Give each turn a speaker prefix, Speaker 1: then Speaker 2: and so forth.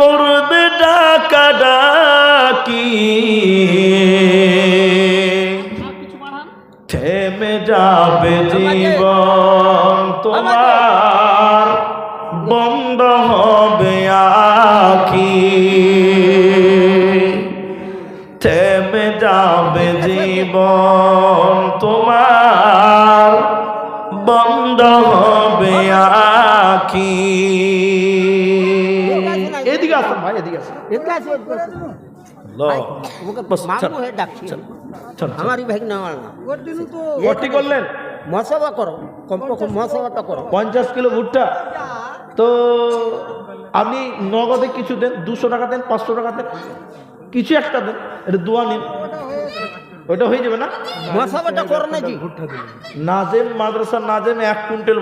Speaker 1: করবে ডাকাডাকি, থেমে যাবে জীবন তোমার, বন্ধ হবে আখি, থেমে যাবে জীবন তোমার, বন্ধ হবে আখি। এদিকে আসুন ভাই, এদিকে আসুন।
Speaker 2: আমারই ভাই না
Speaker 1: ভর্তি করলেন,
Speaker 2: মশাবা করো, কমপক্ষে মশাবাটা করো।
Speaker 1: 50 কিলো ভুট্টা। তো আপনি নগদে কিছু দেন, 200 টাকা দেন, 500 টাকা দেন, কিছু একটা দেন, এটা দোয়া নিন, ওইটা হয়ে যাবে না?
Speaker 2: মশাবাটা করো না জি।
Speaker 1: নাজেম মাদ্রাসা নাজেম 1 কুইন্টাল